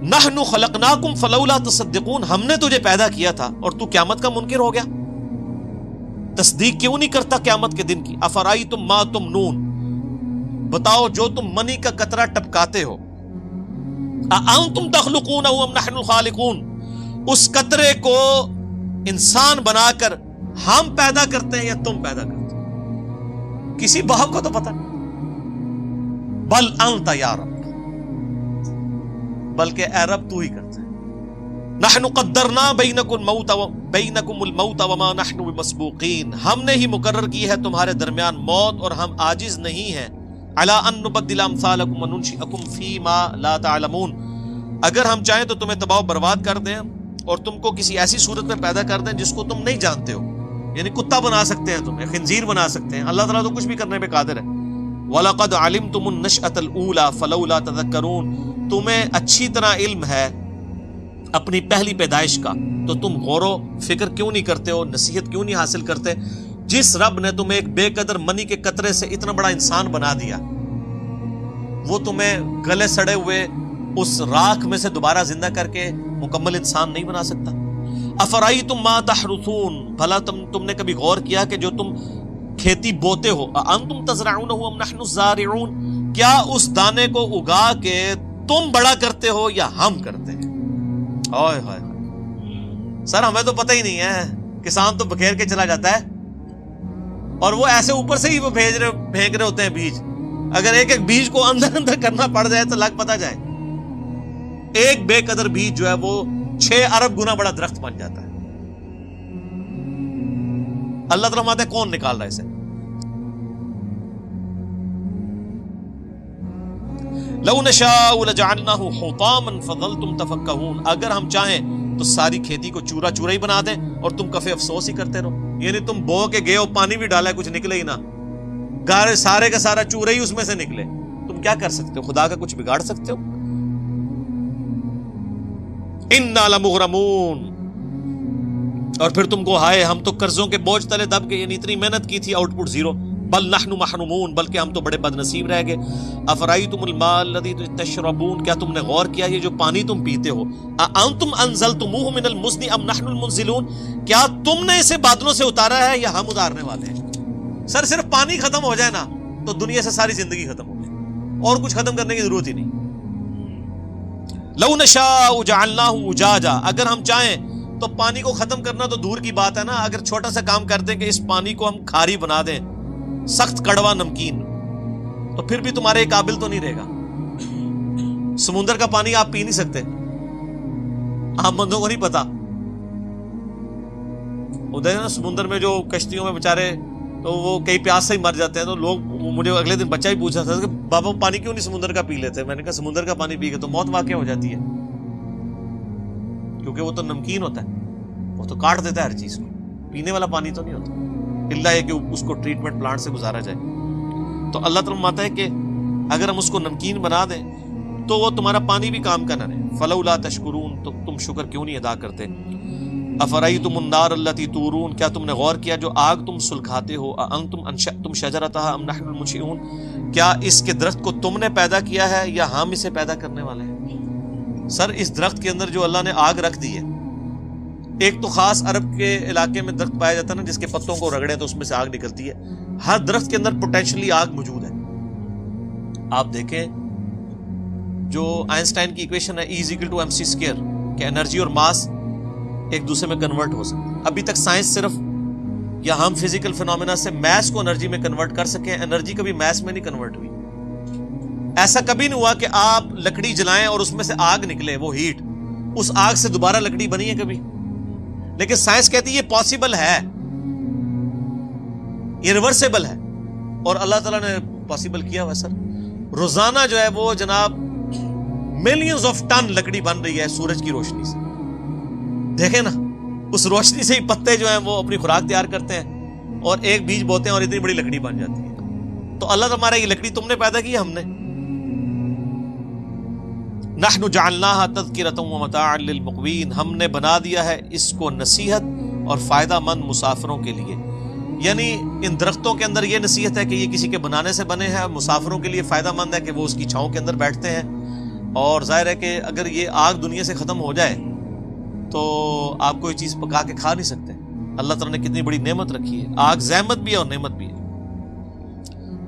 نحن خلقناکم فلولا تصدقون، ہم نے تجھے پیدا کیا تھا اور تو قیامت کا منکر ہو گیا، تصدیق کیوں نہیں کرتا قیامت کے دن کی؟ افرائیتم ما تمنون، بتاؤ جو تم منی کا قطرہ ٹپکاتے ہو، اانتم تخلقون ام نحن الخالقون، اس قطرے کو انسان بنا کر ہم پیدا کرتے ہیں یا تم پیدا کرتے ہیں؟ کسی باپ کو تو پتہ نہیں۔ بل انت یا رب، بلکہ اے رب تو ہی کرتا ہے۔ نحن قدرنا بینکم الموت وما نحن بمسبوقین، ہم نے ہی مقرر کی ہے تمہارے درمیان موت اور ہم عاجز نہیں ہیں، علی ان نبدل امثالکم وننشئکم فیما لا تعلمون، اگر ہم چاہیں تو تمہیں تباہ و برباد کر دیں اور تم کو کسی ایسی صورت میں پیدا کر دیں جس کو تم نہیں جانتے ہو، یعنی کتا بنا سکتے ہیں تمہیں، خنزیر بنا سکتے ہیں، اللہ تعالیٰ تو کچھ بھی کرنے پہ قادر ہے۔ وَلَقَدْ عَلِمْتُمُ النَّشْأَةَ الْأُولَى فَلَوْلَا تَذَكَّرُونَ، تمہیں اچھی طرح علم ہے اپنی پہلی پیدائش کا، تو تم غور و فکر کیوں نہیں کرتے ہو، نصیحت کیوں نہیں حاصل کرتے؟ جس رب نے تمہیں ایک بے قدر منی کے قطرے سے اتنا بڑا انسان بنا دیا، وہ تمہیں گلے سڑے ہوئے اس راکھ میں سے دوبارہ زندہ کر کے مکمل انسان نہیں بنا سکتا؟ افرائیتم ما تحرثون، بھلا تم نے کبھی غور کیا کہ جو تم کھیتی بوتے ہو، انتم تزرعونہ ام نحن الزارعون، کیا اس دانے کو اگا کے تم بڑا کرتے ہو یا ہم کرتے ہیں؟ ہائے ہائے سر، ہمیں تو پتہ ہی نہیں ہے، کسان تو بکھیر کے چلا جاتا ہے اور وہ ایسے اوپر سے ہی وہ پھینک رہے ہوتے ہیں بیج، اگر ایک ایک بیج کو اندر اندر کرنا پڑ جائے تو لگ پتہ جائے، ایک بے قدر بیج جو ہے وہ 6 ارب گنا بڑا درخت بن جاتا ہے۔ اللہ تعالیٰ فرماتا ہے کون نکال رہا ہے اسے؟ لو نشاء لجعلناہ حطاما فظلتم تفکہون، اگر ہم چاہیں تو ساری کھیتی کو چورا چورا ہی بنا دیں اور تم کفے افسوس ہی کرتے رہو، یعنی تم بو کے گئے ہو، پانی بھی ڈالا ہے، کچھ نکلے ہی نہ، گارے سارے کا سارا چورا ہی اس میں سے نکلے، تم کیا کر سکتے ہو؟ خدا کا کچھ بگاڑ سکتے ہو؟ انا لمغرمون، اور پھر تم کو ہائے ہم تو قرضوں کے بوجھ تلے دب گئے، یعنی اتنی محنت کی تھی، آؤٹ پٹ زیرو۔ بل نحن محرومون، بلکہ ہم تو بڑے بد نصیب رہ گئے۔ افرائیتم الماء الذی تشربون، کیا تم نے غور کیا یہ جو پانی تم پیتے ہو، اانتم انزلتموہ من المزن ام نحن المنزلون، کیا تم نے اسے بادلوں سے اتارا ہے یا ہم اتارنے والے ہیں؟ سر صرف پانی ختم ہو جائے نا تو دنیا سے ساری زندگی ختم ہو جائے، اور کچھ ختم کرنے کی ضرورت ہی نہیں۔ لو نشاء جعلناہ اجاجا، اگر ہم چاہیں تو پانی کو ختم کرنا تو دور کی بات ہے نا، اگر چھوٹا سا کام کر دیں کہ اس پانی کو ہم کھاری بنا دیں، سخت کڑوا نمکین، تو پھر بھی تمہارے قابل تو نہیں رہے گا۔ سمندر کا پانی آپ پی نہیں سکتے، عام بندوں کو نہیں پتا، ادھر نا سمندر میں جو کشتیوں میں بےچارے تو وہ کئی پیاس سے ہی مر جاتے ہیں، تو لوگ مجھے اگلے دن بچہ ہی پوچھا تھا کہ بابا پانی کیوں نہیں سمندر کا پی لیتے؟ میں نے کہا سمندر کا پانی پی کے تو موت واقع ہو جاتی ہے، کیونکہ وہ تو نمکین ہوتا ہے، وہ تو کاٹ دیتا ہے ہر چیز کو، پینے والا پانی تو نہیں ہوتا، اللہ یہ کہ اس کو ٹریٹمنٹ پلانٹ سے گزارا جائے۔ تو اللہ تعالیٰ فرماتا ہے کہ اگر ہم اس کو نمکین بنا دیں تو وہ تمہارا پانی بھی کام کا نہ رہے۔ فلولا تشکرون، تو تم شکر کیوں نہیں ادا کرتے؟ افرأیتم النار التی تورون، کیا تم نے غور کیا جو آگ تم سلگاتے ہو، انتم انشأتم شجرتها ام نحن المنشئون، کیا اس کے درخت کو تم نے پیدا کیا ہے یا ہم اسے پیدا کرنے والے ہیں؟ سر اس درخت کے اندر جو اللہ نے آگ رکھ دی ہے، ایک تو خاص عرب کے علاقے میں درخت پایا جاتا ہے نا جس کے پتوں کو رگڑیں تو اس میں سے آگ نکلتی ہے، ہر درخت کے اندر پوٹینشلی آگ موجود ہے۔ آپ دیکھیں جو آئنسٹائن کی ایکویشن ہے E=mc²، کہ انرجی اور ماس ایک دوسرے میں کنورٹ ہو سکتے ہیں، ابھی تک سائنس صرف یا ہم فزیکل فینومینا سے میس کو انرجی میں کنورٹ کر سکیں، انرجی کبھی میس میں نہیں کنورٹ ہوئی۔ ایسا کبھی نہیں ہوا کہ آپ لکڑی جلائیں اور اس میں سے آگ نکلے، وہ ہیٹ، اس آگ سے دوبارہ لکڑی بنی ہے کبھی؟ لیکن سائنس کہتی ہے یہ پاسبل ہے، یہ ریورسیبل ہے، اور اللہ تعالیٰ نے پاسبل کیا ہوا۔ سر روزانہ جو ہے وہ جناب ملینز آف ٹن لکڑی بن رہی ہے سورج کی روشنی سے، دیکھیں نا، اس روشنی سے ہی پتے جو ہیں وہ اپنی خوراک تیار کرتے ہیں اور ایک بیج بوتے ہیں اور اتنی بڑی لکڑی بن جاتی ہے۔ تو اللہ تمہارا یہ لکڑی تم نے پیدا کی، ہم نے۔ نحن جعلناها تذکرۃ ومتاعا للمقوین، ہم نے بنا دیا ہے اس کو نصیحت اور فائدہ مند مسافروں کے لیے، یعنی ان درختوں کے اندر یہ نصیحت ہے کہ یہ کسی کے بنانے سے بنے ہیں، مسافروں کے لیے فائدہ مند ہے کہ وہ اس کی چھاؤں کے اندر بیٹھتے ہیں، اور ظاہر ہے کہ اگر یہ آگ دنیا سے ختم ہو جائے تو آپ کوئی چیز پکا کے کھا نہیں سکتے. اللہ تعالیٰ نے کتنی بڑی نعمت رکھی ہے. آگ زحمت بھی ہے اور نعمت بھی ہے.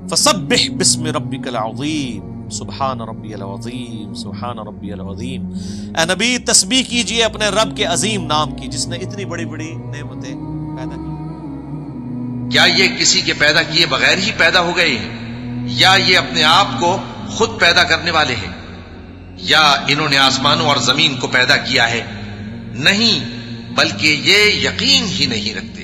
فسبح بسم ربک العظیم سبحان ربی العظیم سبحان ربی العظیم. اے نبی تسبیح کیجئے اپنے رب کے عظیم نام کی جس نے اتنی بڑی بڑی نعمتیں پیدا کی. کیا یہ کسی کے پیدا کیے بغیر ہی پیدا ہو گئے ہیں یا یہ اپنے آپ کو خود پیدا کرنے والے ہیں یا انہوں نے آسمانوں اور زمین کو پیدا کیا ہے؟ نہیں، بلکہ یہ یقین ہی نہیں رکھتے.